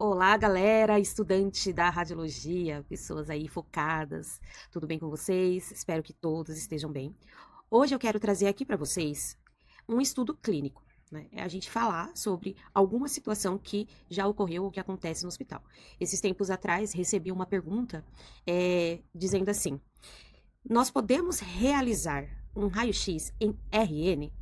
Olá, galera, estudante da radiologia, pessoas aí focadas, tudo bem com vocês? Espero que todos estejam bem. Hoje eu quero trazer aqui para vocês um estudo clínico, né? É a gente falar sobre alguma situação que já ocorreu ou que acontece no hospital. Esses tempos atrás recebi uma pergunta dizendo assim: nós podemos realizar um raio-x em RN?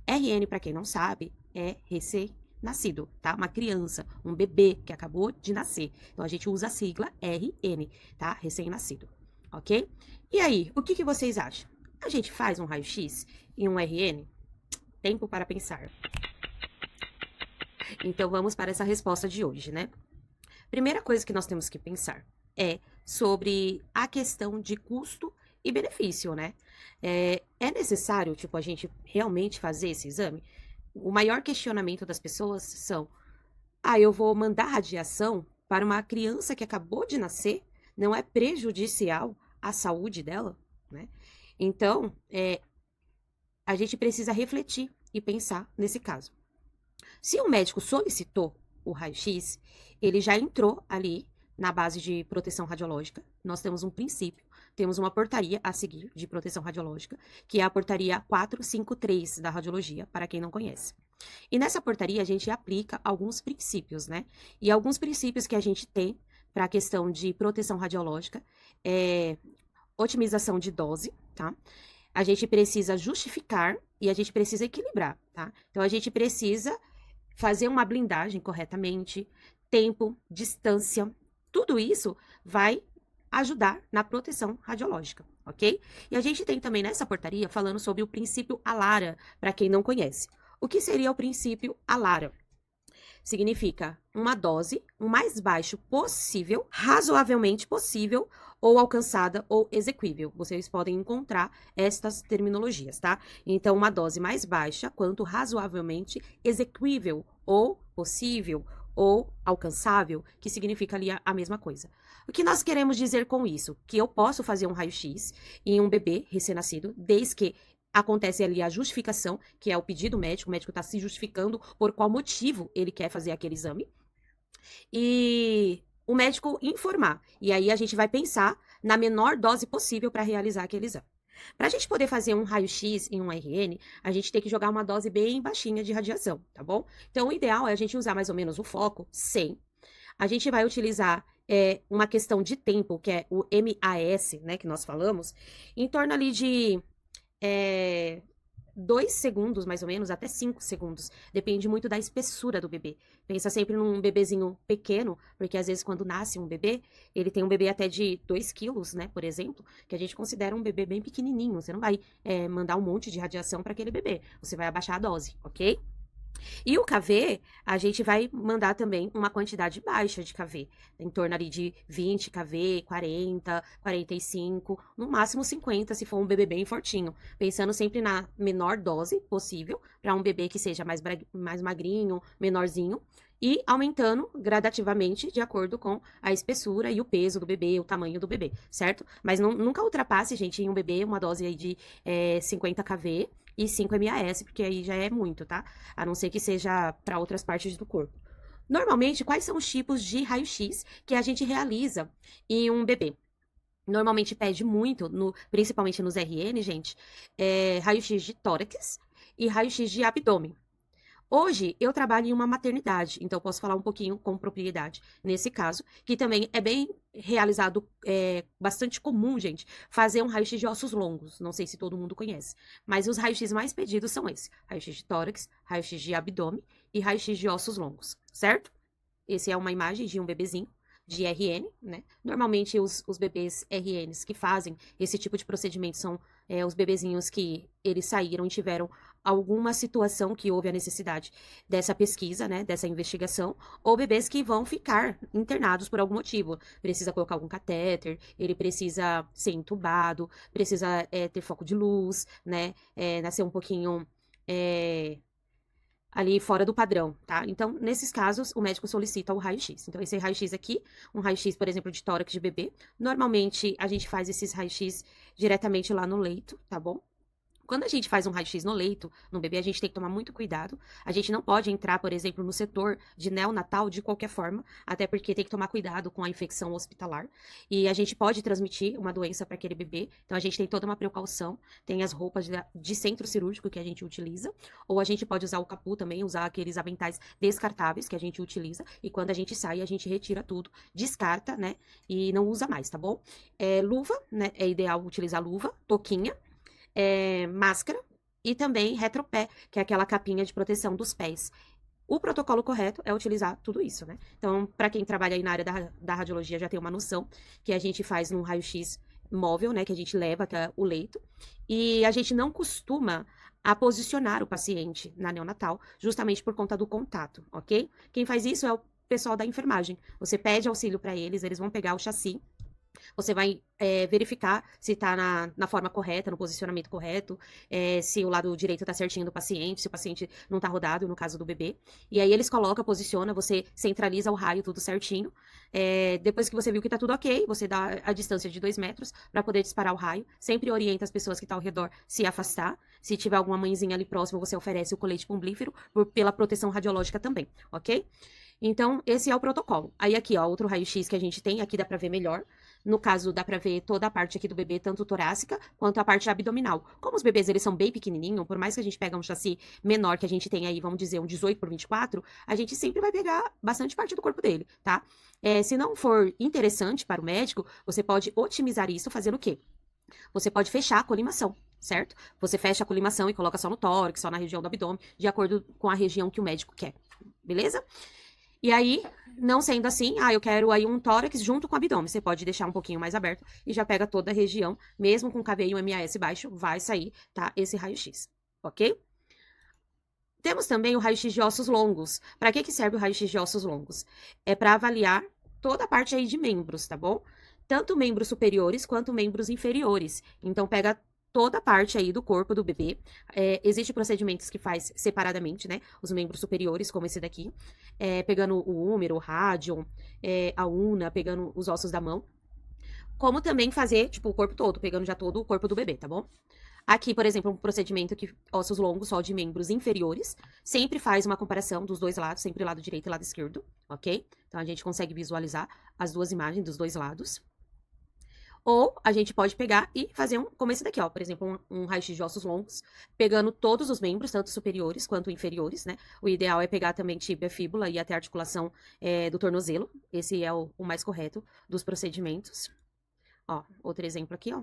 RN, para quem não sabe, é recém-nascido, tá? Uma criança, um bebê que acabou de nascer. Então a gente usa a sigla RN, tá? Recém-nascido, ok? E aí, o que vocês acham? A gente faz um raio-x em um RN? Tempo para pensar. Então vamos para essa resposta de hoje, né? Primeira coisa que nós temos que pensar é sobre a questão de custo e benefício, né? É necessário, tipo, a gente realmente fazer esse exame? O maior questionamento das pessoas são: eu vou mandar radiação para uma criança que acabou de nascer? Não é prejudicial à saúde dela, né? Então, a gente precisa refletir e pensar nesse caso. Se o médico solicitou o raio-x, ele já entrou ali na base de proteção radiológica. Nós temos um princípio, temos uma portaria a seguir de proteção radiológica, que é a portaria 453 da radiologia, para quem não conhece. E nessa portaria a gente aplica alguns princípios, né? E alguns princípios que a gente tem para a questão de proteção radiológica é otimização de dose, tá? A gente precisa justificar e a gente precisa equilibrar, tá? Então a gente precisa fazer uma blindagem corretamente, tempo, distância, tudo isso vai ajudar na proteção radiológica, ok? E a gente tem também nessa portaria falando sobre o princípio ALARA, para quem não conhece. O que seria o princípio ALARA? Significa uma dose o mais baixo possível, razoavelmente possível, ou alcançada ou exequível. Vocês podem encontrar estas terminologias, tá? Então, uma dose mais baixa quanto razoavelmente exequível, ou possível, ou alcançável, que significa ali a mesma coisa. O que nós queremos dizer com isso? Que eu posso fazer um raio-x em um bebê recém-nascido, desde que acontece ali a justificação, que é o pedido médico, o médico está se justificando por qual motivo ele quer fazer aquele exame. E o médico informar. E aí a gente vai pensar na menor dose possível para realizar aquele exame. Para a gente poder fazer um raio-x em um RN, a gente tem que jogar uma dose bem baixinha de radiação, tá bom? Então, o ideal é a gente usar mais ou menos o foco 100. A gente vai utilizar uma questão de tempo, que é o MAS, né, que nós falamos, em torno ali de é, 2 segundos, mais ou menos, até 5 segundos. Depende muito da espessura do bebê. Pensa sempre num bebezinho pequeno, porque às vezes quando nasce um bebê, ele tem um bebê até de 2 quilos, né, por exemplo, que a gente considera um bebê bem pequenininho. Você não vai mandar um monte de radiação para aquele bebê. Você vai abaixar a dose, ok? E o kV, a gente vai mandar também uma quantidade baixa de kV, em torno ali de 20 kV, 40, 45, no máximo 50 se for um bebê bem fortinho, pensando sempre na menor dose possível para um bebê que seja mais magrinho, menorzinho, e aumentando gradativamente de acordo com a espessura e o peso do bebê, o tamanho do bebê, certo? Mas nunca ultrapasse, gente, em um bebê uma dose aí de 50 kV e 5 mAs, porque aí já é muito, tá? A não ser que seja para outras partes do corpo. Normalmente, quais são os tipos de raio-x que a gente realiza em um bebê? Normalmente pede muito, principalmente nos RN, gente, raio-x de tórax e raio-x de abdômen. Hoje eu trabalho em uma maternidade, então eu posso falar um pouquinho com propriedade nesse caso, que também é bem realizado, bastante comum, gente, fazer um raio-x de ossos longos. Não sei se todo mundo conhece, mas os raios-x mais pedidos são esses: raio-x de tórax, raio-x de abdômen e raio-x de ossos longos, certo? Esse é uma imagem de um bebezinho de RN, né? Normalmente os bebês RNs que fazem esse tipo de procedimento são os bebezinhos que eles saíram e tiveram alguma situação que houve a necessidade dessa pesquisa, né, dessa investigação, ou bebês que vão ficar internados por algum motivo. Precisa colocar algum catéter, ele precisa ser entubado, precisa ter foco de luz, né, nascer um pouquinho ali fora do padrão, tá? Então, nesses casos, o médico solicita o raio-x. Então, esse raio-x aqui, um raio-x, por exemplo, de tórax de bebê. Normalmente, a gente faz esses raio-x diretamente lá no leito, tá bom? Quando a gente faz um raio-x no leito, no bebê, a gente tem que tomar muito cuidado. A gente não pode entrar, por exemplo, no setor de neonatal de qualquer forma, até porque tem que tomar cuidado com a infecção hospitalar. E a gente pode transmitir uma doença para aquele bebê, então a gente tem toda uma precaução. Tem as roupas de centro cirúrgico que a gente utiliza, ou a gente pode usar o capu também, usar aqueles aventais descartáveis que a gente utiliza, e quando a gente sai, a gente retira tudo, descarta, né, e não usa mais, tá bom? Luva, né, é ideal utilizar luva, touquinha, máscara e também retropé, que é aquela capinha de proteção dos pés. O protocolo correto é utilizar tudo isso, né? Então, para quem trabalha aí na área da radiologia já tem uma noção que a gente faz num raio-x móvel, né? Que a gente leva até o leito. E a gente não costuma a posicionar o paciente na neonatal, justamente por conta do contato, ok? Quem faz isso é o pessoal da enfermagem. Você pede auxílio para eles vão pegar o chassi. Você vai verificar se está na forma correta, no posicionamento correto, se o lado direito está certinho do paciente, se o paciente não está rodado, no caso do bebê. E aí eles colocam, posiciona, você centraliza o raio tudo certinho. Depois que você viu que está tudo ok, você dá a distância de 2 metros para poder disparar o raio. Sempre orienta as pessoas que estão ao redor se afastar. Se tiver alguma mãezinha ali próxima, você oferece o colete plumbífero pela proteção radiológica também, ok? Então, esse é o protocolo. Aí aqui, ó, outro raio-x que a gente tem, aqui dá pra ver melhor. No caso, dá pra ver toda a parte aqui do bebê, tanto torácica quanto a parte abdominal. Como os bebês, eles são bem pequenininhos, por mais que a gente pegue um chassi menor, que a gente tem aí, vamos dizer, um 18 por 24, a gente sempre vai pegar bastante parte do corpo dele, tá? Se não for interessante para o médico, você pode otimizar isso fazendo o quê? Você pode fechar a colimação, certo? Você fecha a colimação e coloca só no tórax, só na região do abdômen, de acordo com a região que o médico quer, beleza? E aí, não sendo assim, eu quero aí um tórax junto com o abdômen. Você pode deixar um pouquinho mais aberto e já pega toda a região, mesmo com KVI e um MAS baixo, vai sair, tá? Esse raio-x, ok? Temos também o raio-x de ossos longos. Para que serve o raio-x de ossos longos? É para avaliar toda a parte aí de membros, tá bom? Tanto membros superiores quanto membros inferiores. Então, pega toda a parte aí do corpo do bebê. Existem procedimentos que faz separadamente, né? Os membros superiores, como esse daqui. Pegando o úmero, o rádio, a una, pegando os ossos da mão. Como também fazer, tipo, o corpo todo, pegando já todo o corpo do bebê, tá bom? Aqui, por exemplo, um procedimento que ossos longos só de membros inferiores, sempre faz uma comparação dos dois lados, sempre lado direito e lado esquerdo, ok? Então, a gente consegue visualizar as duas imagens dos dois lados. Ou a gente pode pegar e fazer como esse daqui, ó, por exemplo, um raio-x de ossos longos, pegando todos os membros, tanto superiores quanto inferiores, né? O ideal é pegar também tíbia, fíbula e até a articulação do tornozelo. Esse é o mais correto dos procedimentos. Ó, outro exemplo aqui, ó.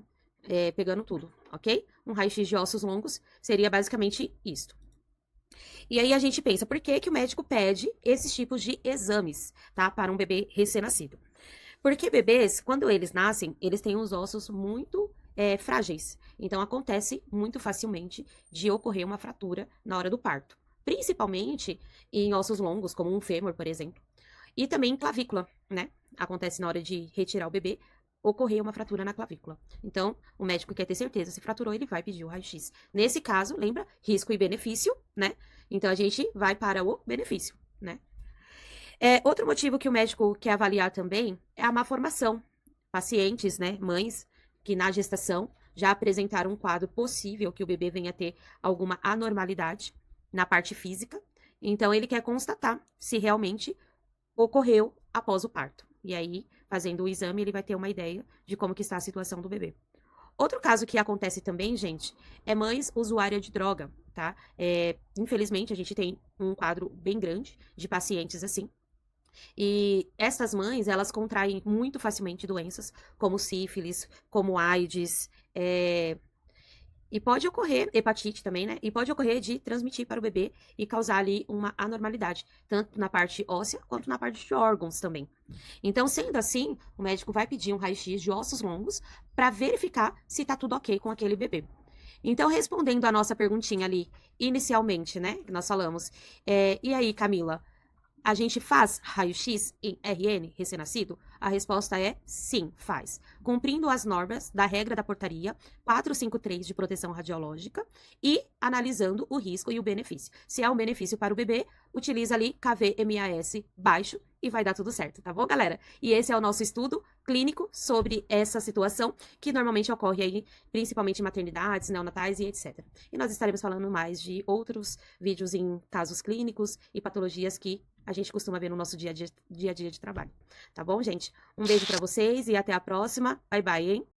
Pegando tudo, ok? Um raio-x de ossos longos seria basicamente isto. E aí a gente pensa, por que que o médico pede esses tipos de exames, tá? Para um bebê recém-nascido. Porque bebês, quando eles nascem, eles têm os ossos muito frágeis. Então, acontece muito facilmente de ocorrer uma fratura na hora do parto. Principalmente em ossos longos, como um fêmur, por exemplo. E também em clavícula, né? Acontece na hora de retirar o bebê, ocorrer uma fratura na clavícula. Então, o médico quer ter certeza, se fraturou, ele vai pedir o raio-x. Nesse caso, lembra? Risco e benefício, né? Então, a gente vai para o benefício, né? Outro motivo que o médico quer avaliar também é a má formação. Pacientes, né, mães, que na gestação já apresentaram um quadro possível que o bebê venha a ter alguma anormalidade na parte física. Então, ele quer constatar se realmente ocorreu após o parto. E aí, fazendo o exame, ele vai ter uma ideia de como que está a situação do bebê. Outro caso que acontece também, gente, é mães usuárias de droga, tá? Infelizmente, a gente tem um quadro bem grande de pacientes assim. E essas mães, elas contraem muito facilmente doenças como sífilis, como AIDS, e pode ocorrer hepatite também, né? E pode ocorrer de transmitir para o bebê e causar ali uma anormalidade, tanto na parte óssea quanto na parte de órgãos também. Então, sendo assim, o médico vai pedir um raio-x de ossos longos para verificar se tá tudo ok com aquele bebê. Então, respondendo a nossa perguntinha ali, inicialmente, né, que nós falamos, e aí, Camila, a gente faz raio-x em RN, recém-nascido? A resposta é sim, faz. Cumprindo as normas da regra da portaria 453 de proteção radiológica e analisando o risco e o benefício. Se há um benefício para o bebê, utiliza ali KVMAS baixo e vai dar tudo certo, tá bom, galera? E esse é o nosso estudo clínico sobre essa situação que normalmente ocorre aí, principalmente em maternidades, neonatais e etc. E nós estaremos falando mais de outros vídeos em casos clínicos e patologias que a gente costuma ver no nosso dia a dia de trabalho. Tá bom, gente? Um beijo pra vocês e até a próxima. Bye, bye, hein?